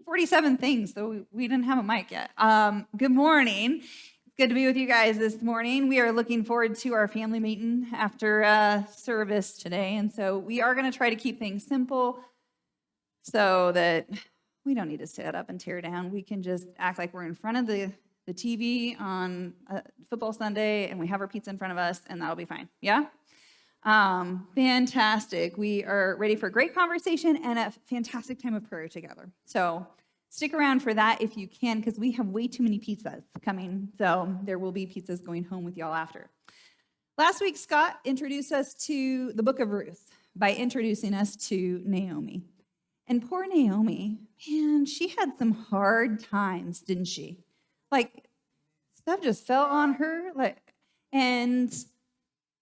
47 things, so we didn't have a mic yet. Good morning. It's good to be with you guys this morning. We are looking forward to our family meeting after service today, and so we are going to try to keep things simple so that we don't need to sit up and tear down. We can just act like we're in front of the TV on football Sunday, and we have our pizza in front of us, and that'll be fine. Yeah? Fantastic. We are ready for a great conversation and a fantastic time of prayer together. So stick around for that if you can, because we have way too many pizzas coming. So there will be pizzas going home with y'all after. Last week, Scott introduced us to the book of Ruth by introducing us to Naomi. And poor Naomi, man, she had some hard times, didn't she? Like, stuff just fell on her. And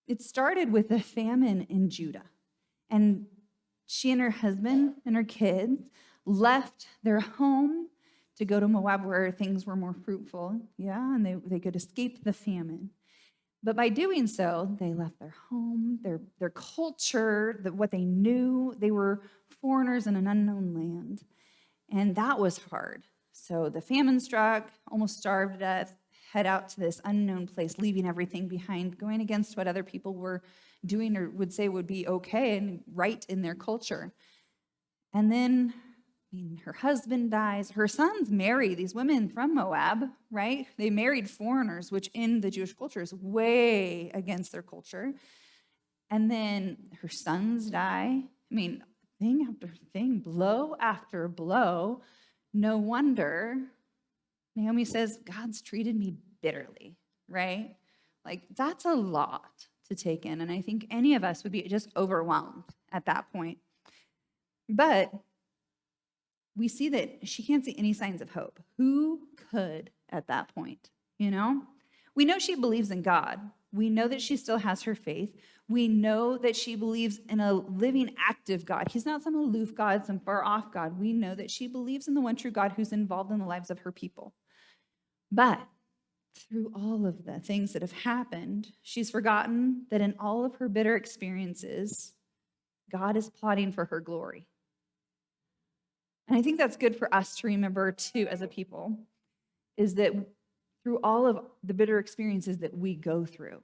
it started with a famine in Judah. And she and her husband and her kids left their home to go to Moab where things were more fruitful. Yeah, and they could escape the famine. But by doing so, they left their home, their culture, what they knew. They were foreigners in an unknown land. And that was hard. So the famine struck, almost starved to death, head out to this unknown place, leaving everything behind, going against what other people were doing or would say would be okay and right in their culture. And then, her husband dies. Her sons marry these women from Moab, right? They married foreigners, which in the Jewish culture is way against their culture. And then her sons die. Thing after thing, blow after blow. No wonder Naomi says, God's treated me bitterly, right? Like, that's a lot to take in. And I think any of us would be just overwhelmed at that point. But we see that she can't see any signs of hope. Who could at that point, We know she believes in God. We know that she still has her faith. We know that she believes in a living, active God. He's not some aloof God, some far-off God. We know that she believes in the one true God who's involved in the lives of her people. But through all of the things that have happened, she's forgotten that in all of her bitter experiences, God is plotting for her glory. And I think that's good for us to remember, too, as a people, is that through all of the bitter experiences that we go through,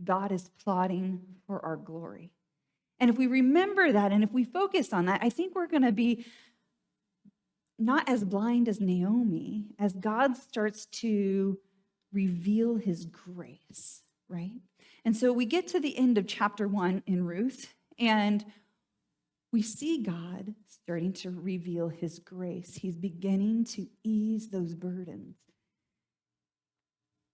God is plotting for our glory. And if we remember that, and if we focus on that, I think we're going to be not as blind as Naomi, as God starts to reveal his grace, right? And so we get to the end of chapter 1 in Ruth, and we see God starting to reveal his grace. He's beginning to ease those burdens.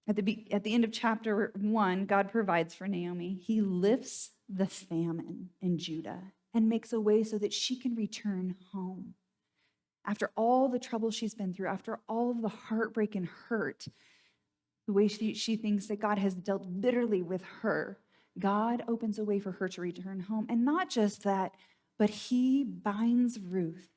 At the end of chapter 1, God provides for Naomi. He lifts the famine in Judah and makes a way so that she can return home. After all the trouble she's been through, after all of the heartbreak and hurt, the way she thinks that God has dealt bitterly with her, God opens a way for her to return home. And not just that, but he binds Ruth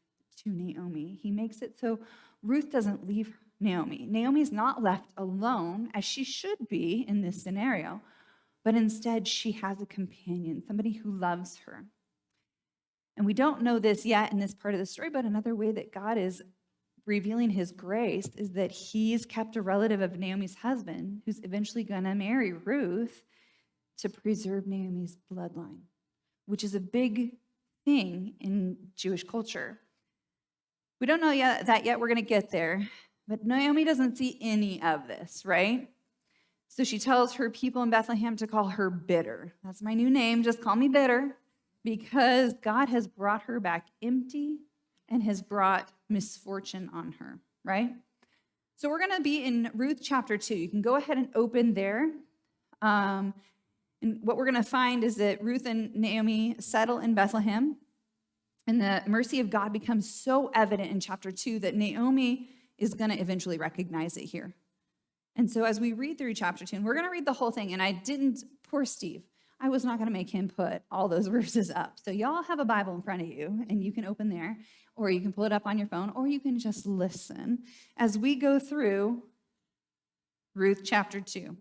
to Naomi. He makes it so Ruth doesn't leave Naomi. Naomi's not left alone, as she should be in this scenario, but instead she has a companion, somebody who loves her. And we don't know this yet in this part of the story, but another way that God is revealing his grace is that he's kept a relative of Naomi's husband, who's eventually going to marry Ruth, to preserve Naomi's bloodline, which is a big thing in Jewish culture. We don't know that yet. We're going to get there. But Naomi doesn't see any of this, right? So she tells her people in Bethlehem to call her bitter. That's my new name. Just call me bitter, because God has brought her back empty and has brought misfortune on her, right? So we're going to be in Ruth chapter 2. You can go ahead and open there. And what we're going to find is that Ruth and Naomi settle in Bethlehem. And the mercy of God becomes so evident in chapter 2 that Naomi is going to eventually recognize it here. And so as we read through chapter 2, and we're going to read the whole thing, and poor Steve, I was not going to make him put all those verses up. So y'all have a Bible in front of you, and you can open there, or you can pull it up on your phone, or you can just listen as we go through Ruth chapter 2.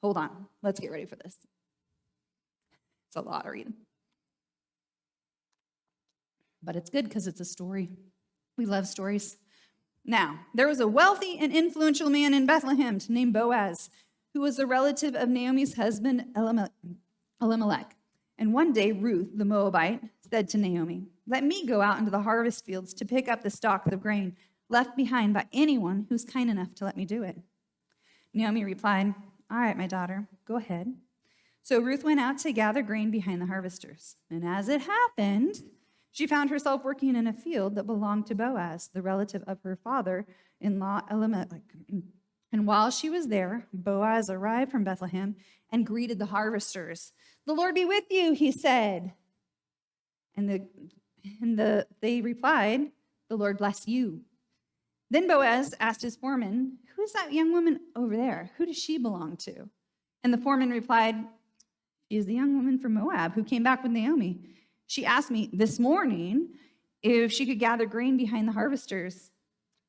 Hold on. Let's get ready for this. It's a lot of reading. But it's good because it's a story. We love stories. Now, there was a wealthy and influential man in Bethlehem named Boaz, who was a relative of Naomi's husband Elimelech. And one day, Ruth, the Moabite, said to Naomi, "Let me go out into the harvest fields to pick up the stalks of grain left behind by anyone who's kind enough to let me do it." Naomi replied, "All right, my daughter, go ahead." So Ruth went out to gather grain behind the harvesters. And as it happened, she found herself working in a field that belonged to Boaz, the relative of her father-in-law Elimelech. And while she was there, Boaz arrived from Bethlehem and greeted the harvesters. "The Lord be with you," he said. And they replied, "The Lord bless you." Then Boaz asked his foreman, "Who is that young woman over there? Who does she belong to?" And the foreman replied, "She is the young woman from Moab who came back with Naomi. She asked me this morning if she could gather grain behind the harvesters.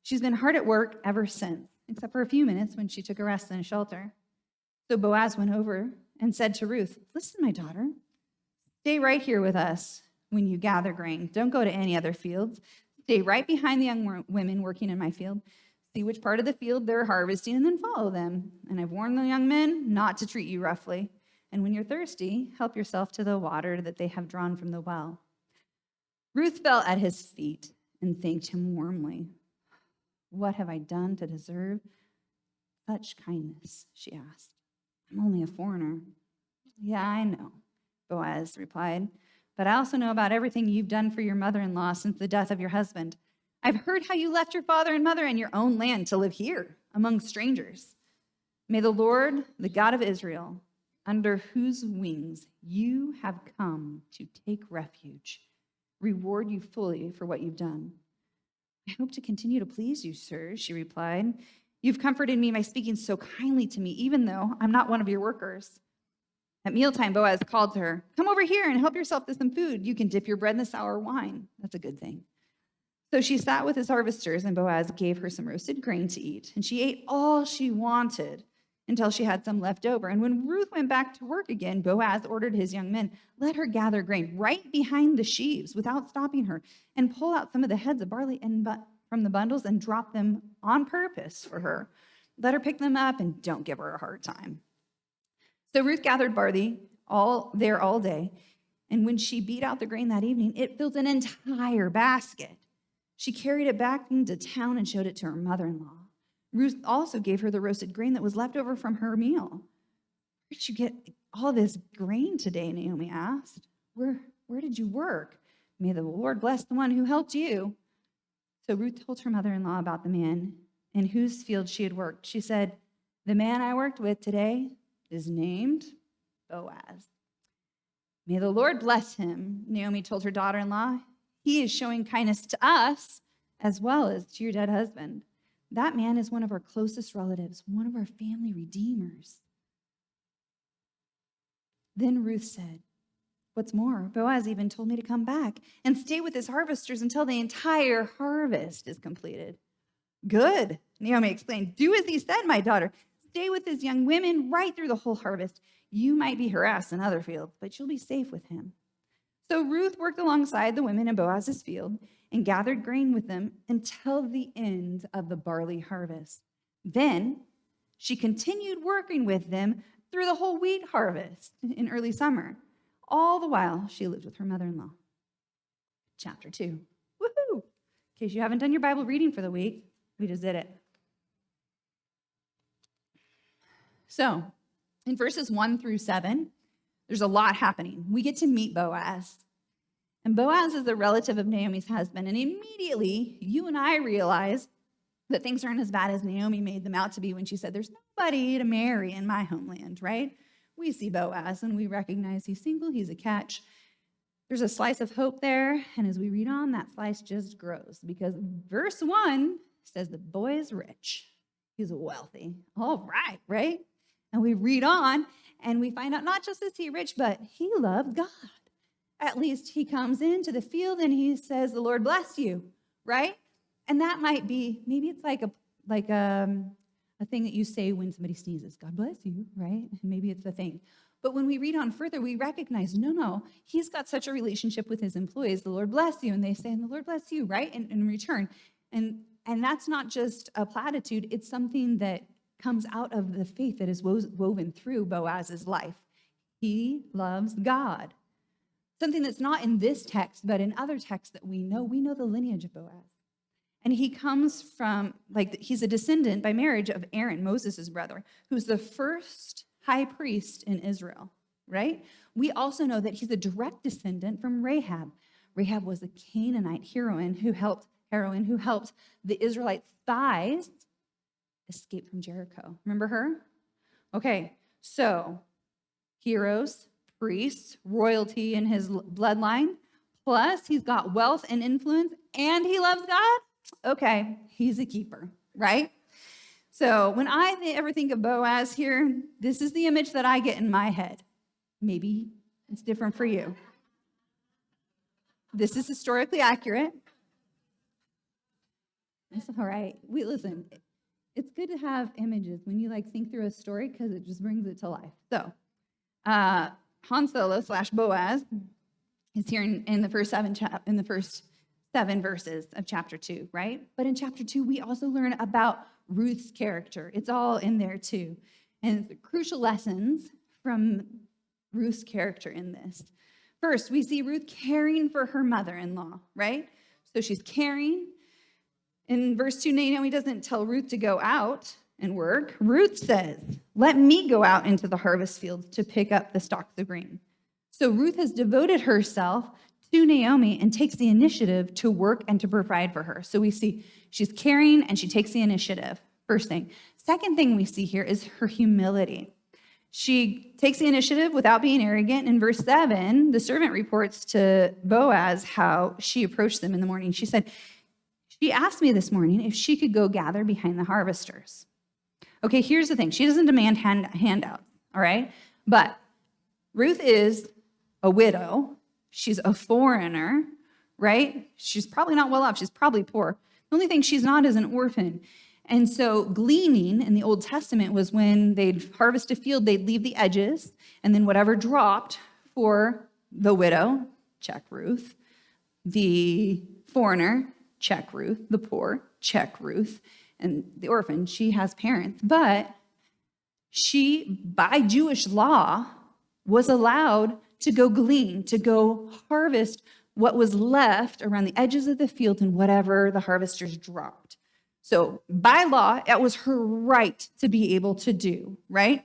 She's been hard at work ever since, except for a few minutes when she took a rest in a shelter." So Boaz went over and said to Ruth, "Listen, my daughter, stay right here with us when you gather grain. Don't go to any other fields. Stay right behind the young women working in my field. See which part of the field they're harvesting and then follow them. And I've warned the young men not to treat you roughly. And when you're thirsty, help yourself to the water that they have drawn from the well." Ruth fell at his feet and thanked him warmly. "What have I done to deserve such kindness?" she asked. "I'm only a foreigner." "Yeah, I know," Boaz replied. "But I also know about everything you've done for your mother-in-law since the death of your husband. I've heard how you left your father and mother and your own land to live here among strangers. May the Lord, the God of Israel, under whose wings you have come to take refuge, reward you fully for what you've done." "I hope to continue to please you, sir," she replied. "You've comforted me by speaking so kindly to me, even though I'm not one of your workers." At mealtime, Boaz called to her, "Come over here and help yourself to some food. You can dip your bread in the sour wine." That's a good thing. So she sat with his harvesters, and Boaz gave her some roasted grain to eat. And she ate all she wanted until she had some left over. And when Ruth went back to work again, Boaz ordered his young men, "Let her gather grain right behind the sheaves without stopping her, and pull out some of the heads of barley from the bundles and drop them on purpose for her. Let her pick them up and don't give her a hard time." So Ruth gathered barley all day, and when she beat out the grain that evening, it filled an entire basket. She carried it back into town and showed it to her mother-in-law. Ruth also gave her the roasted grain that was left over from her meal. "Where did you get all this grain today?" Naomi asked. Where did you work? May the Lord bless the one who helped you." So Ruth told her mother-in-law about the man in whose field she had worked. She said, "The man I worked with today is named Boaz." "May the Lord bless him," Naomi told her daughter-in-law. "He is showing kindness to us as well as to your dead husband. That man is one of our closest relatives, one of our family redeemers." Then Ruth said, "What's more, Boaz even told me to come back and stay with his harvesters until the entire harvest is completed." "Good," Naomi exclaimed. "Do as he said, my daughter. Stay with his young women right through the whole harvest. You might be harassed in other fields, but you'll be safe with him." So Ruth worked alongside the women in Boaz's field and gathered grain with them until the end of the barley harvest. Then she continued working with them through the whole wheat harvest in early summer. All the while, she lived with her mother-in-law. Chapter 2. Woohoo! In case you haven't done your Bible reading for the week, we just did it. So, in verses 1 through 7, there's a lot happening. We get to meet Boaz. And Boaz is a relative of Naomi's husband. And immediately, you and I realize that things aren't as bad as Naomi made them out to be when she said, "There's nobody to marry in my homeland," right? We see Boaz and we recognize he's single, he's a catch. There's a slice of hope there. And as we read on, that slice just grows because verse 1 says the boy is rich. He's wealthy. All right, right? And we read on and we find out not just is he rich, but he loves God. At least he comes into the field and he says, "The Lord bless you," right? And that might be, maybe it's like a thing that you say when somebody sneezes, "God bless you," right? And maybe it's the thing. But when we read on further, we recognize, no, he's got such a relationship with his employees. The Lord bless you. And they say, and the Lord bless you, right? In return. And that's not just a platitude. It's something that comes out of the faith that is woven through Boaz's life. He loves God. Something that's not in this text, but in other texts that we know the lineage of Boaz. And he comes from, he's a descendant by marriage of Aaron, Moses' brother, who's the first high priest in Israel, right? We also know that he's a direct descendant from Rahab. Rahab was a Canaanite heroine who helped the Israelites' spies escape from Jericho. Remember her? Okay, so heroes, priests, royalty in his bloodline, plus he's got wealth and influence, and he loves God. Okay, he's a keeper, right? So when I ever think of Boaz here, this is the image that I get in my head. Maybe it's different for you. This is historically accurate. That's all right. Listen, it's good to have images when you think through a story because it just brings it to life. So Han Solo / Boaz is here in the first seven verses of chapter 2, right? But in chapter 2, we also learn about Ruth's character. It's all in there too. And the crucial lessons from Ruth's character in this. First, we see Ruth caring for her mother-in-law, right? So she's caring. In verse 2, Naomi doesn't tell Ruth to go out and work. Ruth says, let me go out into the harvest fields to pick up the stalks of grain. So Ruth has devoted herself to Naomi and takes the initiative to work and to provide for her. So we see she's caring and she takes the initiative. First thing. Second thing we see here is her humility. She takes the initiative without being arrogant. In verse 7, the servant reports to Boaz how she approached them in the morning. She said, she asked me this morning if she could go gather behind the harvesters. Okay, here's the thing. She doesn't demand handouts, all right? But Ruth is a widow. She's a foreigner, right? She's probably not well off. She's probably poor. The only thing she's not is an orphan. And so gleaning in the Old Testament was when they'd harvest a field, they'd leave the edges, and then whatever dropped for the widow, check Ruth, the foreigner, check Ruth, the poor, check Ruth, and the orphan, she has parents. But she, by Jewish law, was allowed to go glean, to go harvest what was left around the edges of the field and whatever the harvesters dropped. So by law, it was her right to be able to do, right?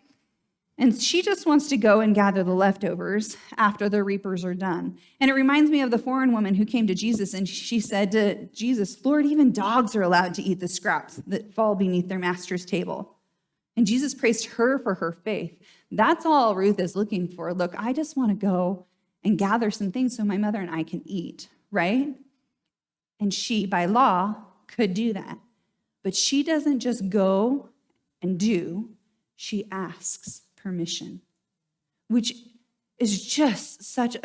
And she just wants to go and gather the leftovers after the reapers are done. And it reminds me of the foreign woman who came to Jesus and she said to Jesus, Lord, even dogs are allowed to eat the scraps that fall beneath their master's table. And Jesus praised her for her faith. That's all Ruth is looking for. Look, I just want to go and gather some things so my mother and I can eat, right? And she, by law, could do that. But she doesn't just go and do, she asks permission, which is just such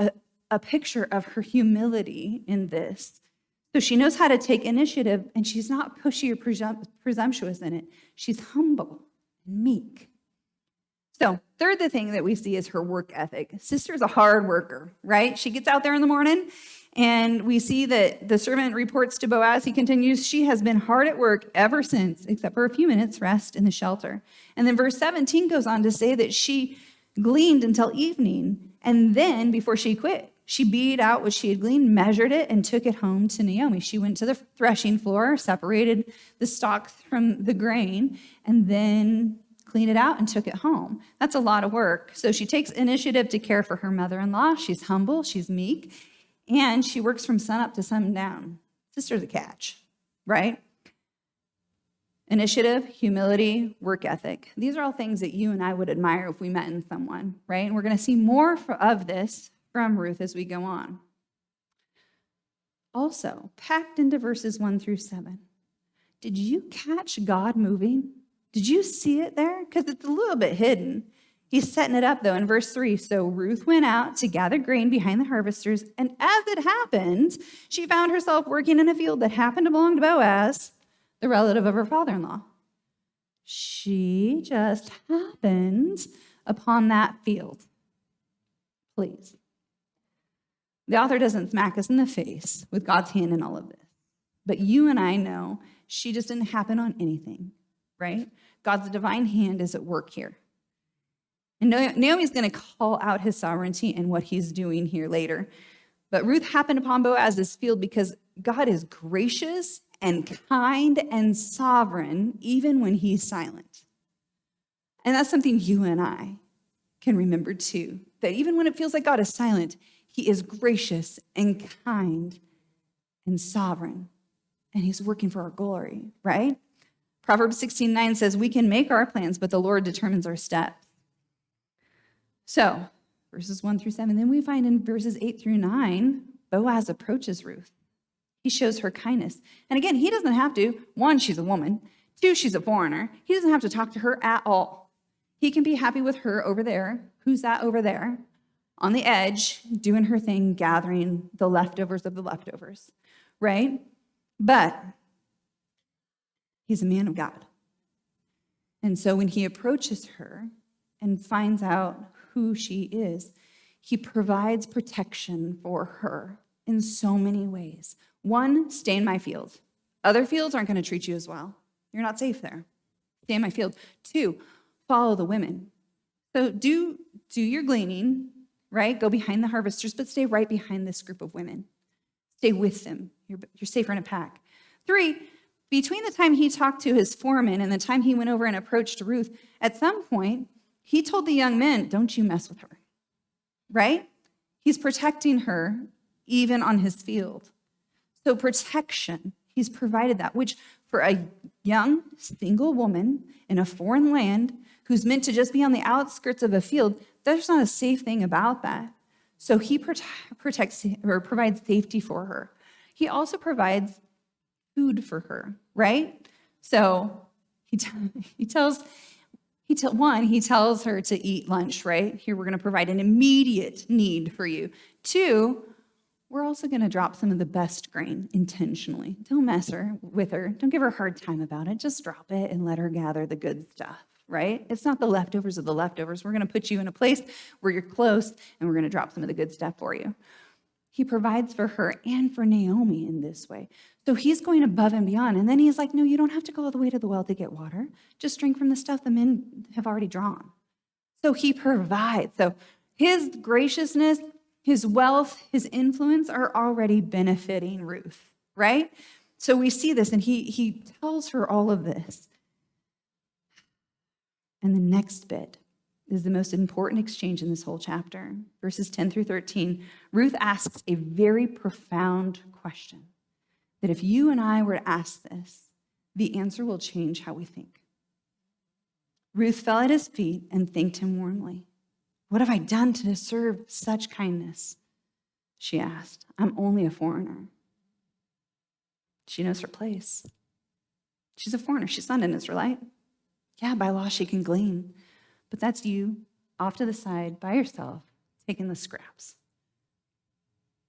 a picture of her humility in this. So she knows how to take initiative, and she's not pushy or presumptuous in it. She's humble and meek. So third, the thing that we see is her work ethic. Sister's a hard worker, right? She gets out there in the morning, and we see that the servant reports to Boaz, he continues, she has been hard at work ever since, except for a few minutes rest in the shelter. And then verse 17 goes on to say that she gleaned until evening, and then before she quit, she beat out what she had gleaned, measured it, and took it home to Naomi. She went to the threshing floor, separated the stalks from the grain, and then cleaned it out and took it home. That's a lot of work. So she takes initiative to care for her mother-in-law. She's humble, she's meek, and she works from sunup to sundown. Sister's a catch, right? Initiative, humility, work ethic. These are all things that you and I would admire if we met in someone, right? And we're going to see more of this from Ruth as we go on. Also, packed into verses 1 through 7. Did you catch God moving? Did you see it there? Because it's a little bit hidden. He's setting it up, though, in verse 3. So Ruth went out to gather grain behind the harvesters, and as it happened, she found herself working in a field that happened to belong to Boaz, the relative of her father-in-law. She just happened upon that field. Please. The author doesn't smack us in the face with God's hand in all of this. But you and I know she just didn't happen on anything, right? God's divine hand is at work here. And Naomi's going to call out his sovereignty and what he's doing here later. But Ruth happened upon Boaz's field because God is gracious and kind and sovereign even when he's silent. And that's something you and I can remember too, that even when it feels like God is silent, he is gracious and kind and sovereign, and he's working for our glory, right? Proverbs 16:9 says, we can make our plans, but the Lord determines our steps. So, verses 1-7, then we find in verses 8-9, Boaz approaches Ruth. He shows her kindness. And again, he doesn't have to. 1, she's a woman. 2, she's a foreigner. He doesn't have to talk to her at all. He can be happy with her over there. Who's that over there? On the edge, doing her thing, gathering the leftovers of the leftovers, right? But he's a man of God. And so when he approaches her and finds out who she is, he provides protection for her in so many ways. 1, stay in my field. Other fields aren't going to treat you as well. You're not safe there. Stay in my field. 2, follow the women. So do your gleaning, right? Go behind the harvesters, but stay right behind this group of women. Stay with them. You're safer in a pack. 3, between the time he talked to his foreman and the time he went over and approached Ruth, at some point, he told the young men, don't you mess with her, right? He's protecting her even on his field. So protection, he's provided that, which for a young single woman in a foreign land who's meant to just be on the outskirts of a field, there's not a safe thing about that. So he protects or provides safety for her. He also provides food for her, right? So he tells her to eat lunch, right? Here, we're going to provide an immediate need for you. 2, we're also going to drop some of the best grain intentionally. Don't mess with her. Don't give her a hard time about it. Just drop it and let her gather the good stuff, right? It's not the leftovers of the leftovers. We're going to put you in a place where you're close, and we're going to drop some of the good stuff for you. He provides for her and for Naomi in this way. So he's going above and beyond. And then he's like, no, you don't have to go all the way to the well to get water. Just drink from the stuff the men have already drawn. So he provides. So his graciousness, his wealth, his influence are already benefiting Ruth, right? So we see this, and he tells her all of this. And the next bit is the most important exchange in this whole chapter. Verses 10-13, Ruth asks a very profound question that if you and I were to ask this, the answer will change how we think. Ruth fell at his feet and thanked him warmly. What have I done to deserve such kindness? She asked. I'm only a foreigner. She knows her place. She's a foreigner. She's not an Israelite. Yeah, by law she can glean. But that's you, off to the side, by yourself, taking the scraps.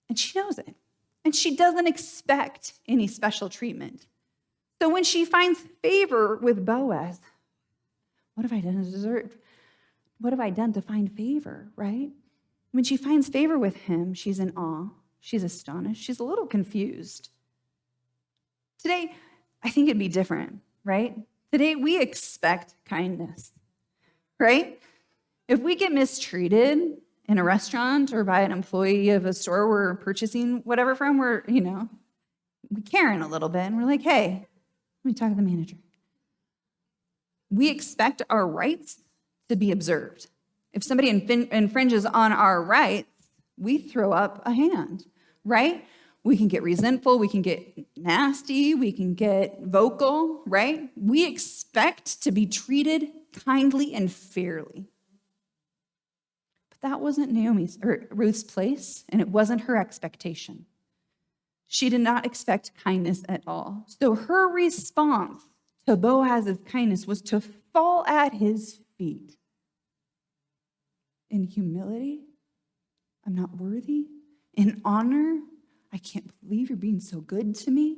And she knows it. And she doesn't expect any special treatment. So when she finds favor with Boaz, what have I done to deserve? What have I done to find favor, right? When she finds favor with him, she's in awe. She's astonished. She's a little confused. Today, I think it'd be different, right? Today, we expect kindness, right? If we get mistreated in a restaurant or by an employee of a store we're purchasing whatever from, we Karen a little bit, and we're like, hey, let me talk to the manager. We expect our rights to be observed. If somebody infringes on our rights, we throw up a hand, right? We can get resentful, we can get nasty, we can get vocal, right? We expect to be treated kindly and fairly. But that wasn't Ruth's place, and it wasn't her expectation. She did not expect kindness at all. So her response to Boaz's kindness was to fall at his feet in humility. I'm not worthy. In honor, I can't believe you're being so good to me.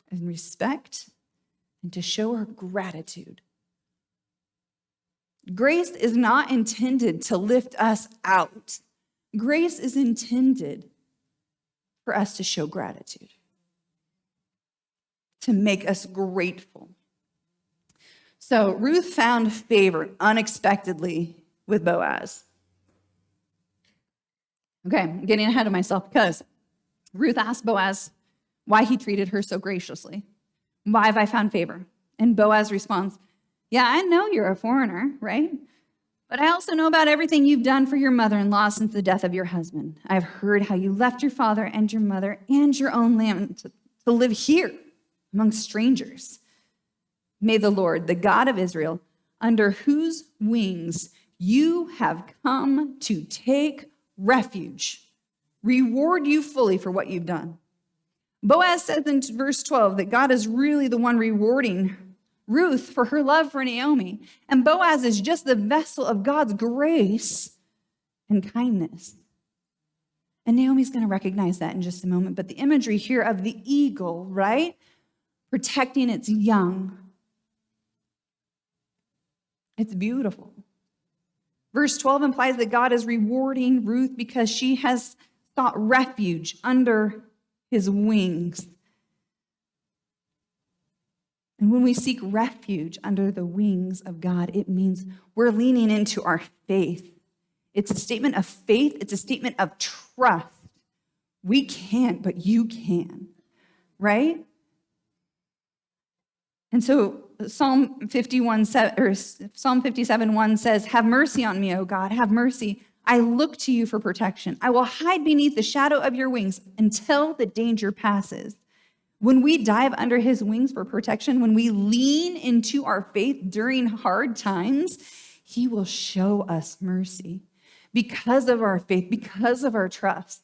In respect, and to show her gratitude. Grace is not intended to lift us out. Grace is intended for us to show gratitude, to make us grateful. So Ruth found favor unexpectedly with Boaz. Okay, I'm getting ahead of myself because Ruth asked Boaz why he treated her so graciously. Why have I found favor? And Boaz responds, yeah, I know you're a foreigner, right? But I also know about everything you've done for your mother-in-law since the death of your husband. I've heard how you left your father and your mother and your own land to live here among strangers. May the Lord, the God of Israel, under whose wings you have come to take refuge, reward you fully for what you've done. Boaz says in verse 12 that God is really the one rewarding Ruth for her love for Naomi. And Boaz is just the vessel of God's grace and kindness. And Naomi's going to recognize that in just a moment. But the imagery here of the eagle, right? Protecting its young. It's beautiful. Verse 12 implies that God is rewarding Ruth because she has sought refuge under his wings. And when we seek refuge under the wings of God, it means we're leaning into our faith. It's a statement of faith. It's a statement of trust. We can't, but you can, right? And so Psalm 57:1 says, have mercy on me, O God, have mercy. I look to you for protection. I will hide beneath the shadow of your wings until the danger passes. When we dive under his wings for protection, when we lean into our faith during hard times, he will show us mercy because of our faith, because of our trust.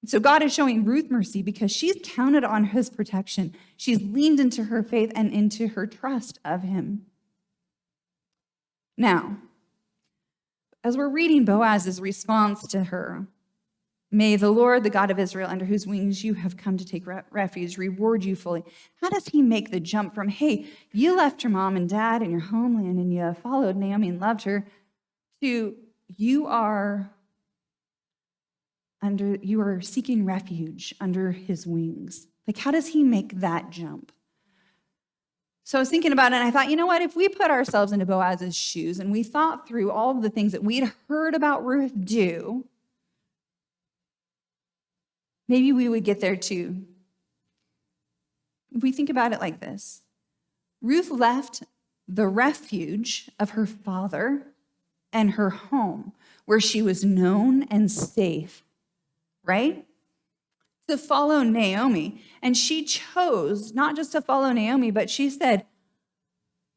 So God is showing Ruth mercy because she's counted on his protection. She's leaned into her faith and into her trust of him. Now, as we're reading Boaz's response to her, may the Lord, the God of Israel, under whose wings you have come to take refuge, reward you fully. How does he make the jump from, hey, you left your mom and dad and your homeland and you followed Naomi and loved her, to you are seeking refuge under his wings? Like, how does he make that jump? So I was thinking about it, and I thought, you know what? If we put ourselves into Boaz's shoes and we thought through all of the things that we'd heard about Ruth do, maybe we would get there too. If we think about it like this, Ruth left the refuge of her father and her home, where she was known and safe, right? To follow Naomi. And she chose not just to follow Naomi, but she said,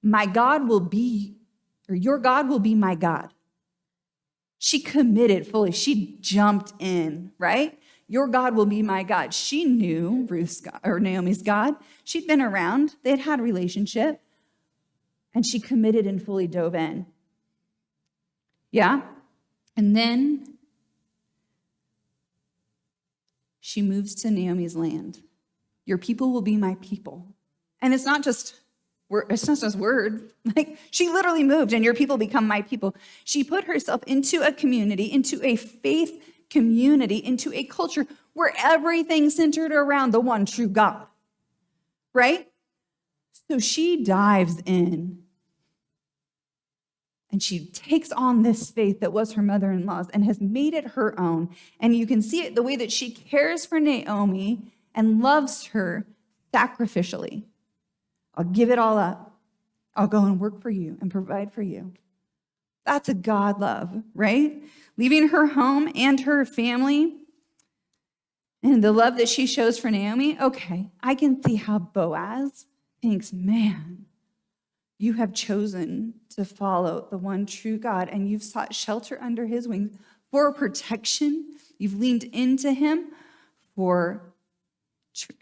my God will be, or your God will be my God. She committed fully. She jumped in, right? Your God will be my God. She knew Ruth's God, or Naomi's God. She'd been around. They'd had a relationship. And she committed and fully dove in. Yeah? And then she moves to Naomi's land. Your people will be my people. And it's not just words. Like, she literally moved, and your people become my people. She put herself into a community, into a faith community, into a culture where everything centered around the one true God, right? So she dives in, and she takes on this faith that was her mother-in-law's and has made it her own. And you can see it the way that she cares for Naomi and loves her sacrificially. I'll give it all up. I'll go and work for you and provide for you. That's a God love, right? Leaving her home and her family and the love that she shows for Naomi. Okay, I can see how Boaz thinks, man, you have chosen to follow the one true God, and you've sought shelter under his wings for protection. You've leaned into him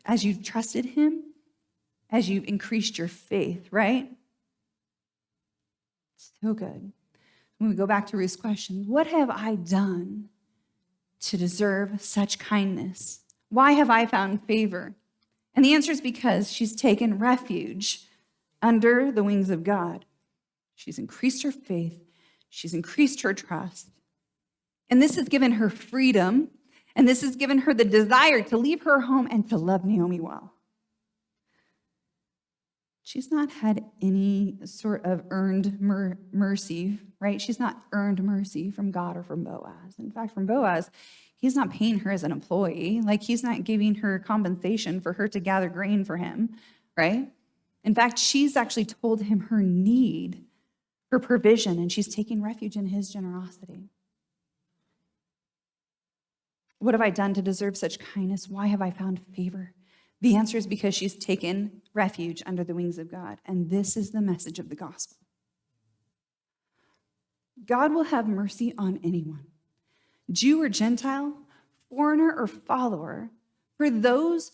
as you've trusted him, as you've increased your faith, right? So good. When we go back to Ruth's question, what have I done to deserve such kindness? Why have I found favor? And the answer is because she's taken refuge under the wings of God. She's increased her faith. She's increased her trust. And this has given her freedom, and this has given her the desire to leave her home and to love Naomi well. She's not had any sort of earned mercy, right? She's not earned mercy from God or from Boaz. In fact, from Boaz, he's not paying her as an employee. Like, he's not giving her compensation for her to gather grain for him, right? In fact, she's actually told him her need, her provision, and she's taking refuge in his generosity. What have I done to deserve such kindness? Why have I found favor? The answer is because she's taken refuge under the wings of God. And this is the message of the gospel. God will have mercy on anyone, Jew or Gentile, foreigner or follower, for those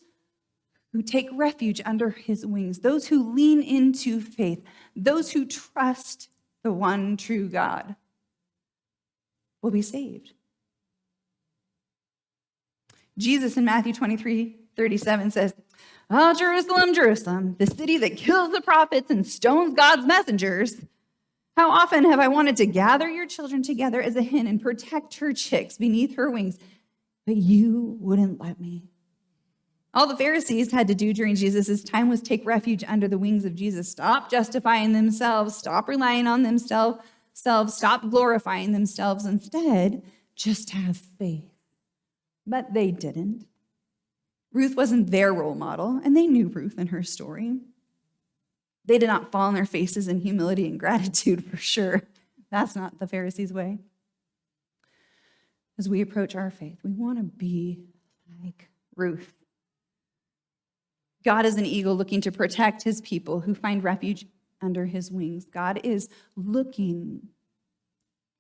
who take refuge under his wings, those who lean into faith, those who trust the one true God will be saved. Jesus in Matthew 23:37 says, "Oh, Jerusalem, Jerusalem, the city that kills the prophets and stones God's messengers. How often have I wanted to gather your children together as a hen and protect her chicks beneath her wings, but you wouldn't let me." All the Pharisees had to do during Jesus' time was take refuge under the wings of Jesus. Stop justifying themselves, stop relying on themselves, stop glorifying themselves. Instead, just have faith. But they didn't. Ruth wasn't their role model, and they knew Ruth and her story. They did not fall on their faces in humility and gratitude, for sure. That's not the Pharisees' way. As we approach our faith, we want to be like Ruth. God is an eagle looking to protect his people who find refuge under his wings. God is looking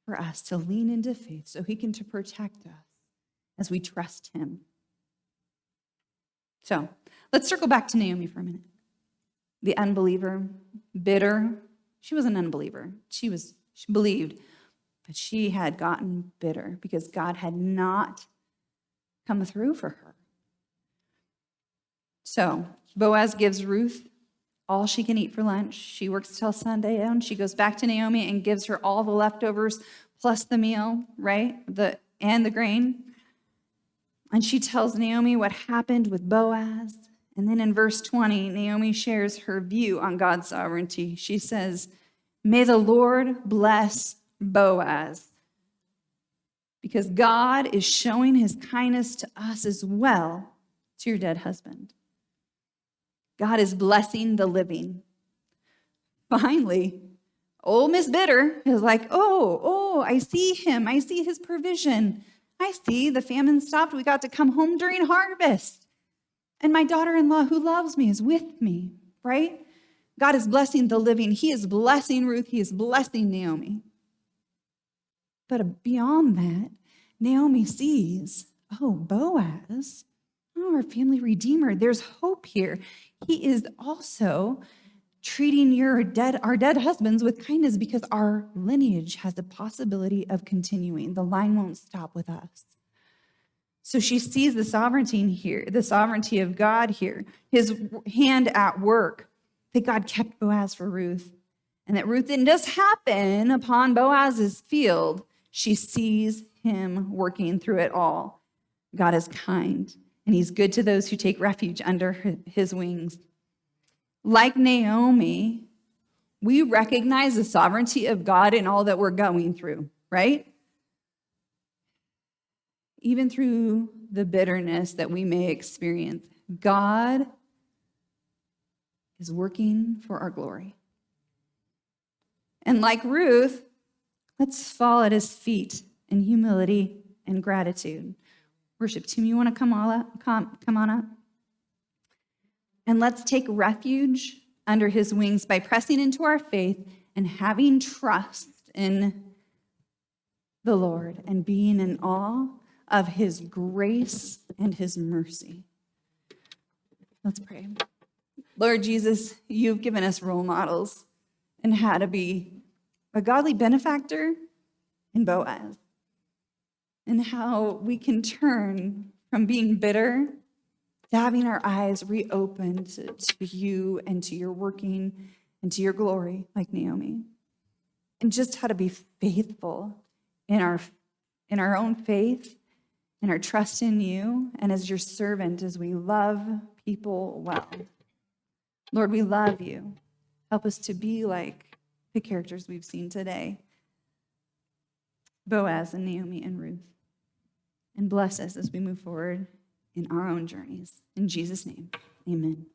for us to lean into faith so he can to protect us as we trust him. So let's circle back to Naomi for a minute. The unbeliever, bitter. She was an unbeliever. She believed, but she had gotten bitter because God had not come through for her. So Boaz gives Ruth all she can eat for lunch. She works till sundown. She goes back to Naomi and gives her all the leftovers plus the meal, right? And the grain. And she tells Naomi what happened with Boaz. And then in verse 20, Naomi shares her view on God's sovereignty. She says, "May the Lord bless Boaz, because God is showing his kindness to us as well, to your dead husband." God is blessing the living. Finally, old Miss Bitter is like, oh, I see him. I see his provision. I see the famine stopped. We got to come home during harvest. And my daughter-in-law who loves me is with me, right? God is blessing the living. He is blessing Ruth. He is blessing Naomi. But beyond that, Naomi sees, Boaz, our family redeemer. There's hope here. He is also treating our dead husbands with kindness because our lineage has the possibility of continuing. The line won't stop with us. So she sees the sovereignty here, the sovereignty of God here, his hand at work, that God kept Boaz for Ruth, and that Ruth didn't just happen upon Boaz's field. She sees him working through it all. God is kind, and he's good to those who take refuge under his wings. Like Naomi, we recognize the sovereignty of God in all that we're going through, right? Even through the bitterness that we may experience, God is working for our glory. And like Ruth, let's fall at his feet in humility and gratitude. Worship team, you want to come on up? And let's take refuge under his wings by pressing into our faith and having trust in the Lord and being in awe of his grace and his mercy. Let's pray. Lord Jesus, you've given us role models in how to be a godly benefactor in Boaz, and how we can turn from being bitter to having our eyes reopened to you and to your working and to your glory, like Naomi. and just how to be faithful in our own faith, in our trust in you, and as your servant, as we love people well. Lord, we love you. Help us to be like the characters we've seen today, Boaz and Naomi and Ruth. And bless us as we move forward in our own journeys. In Jesus' name, amen.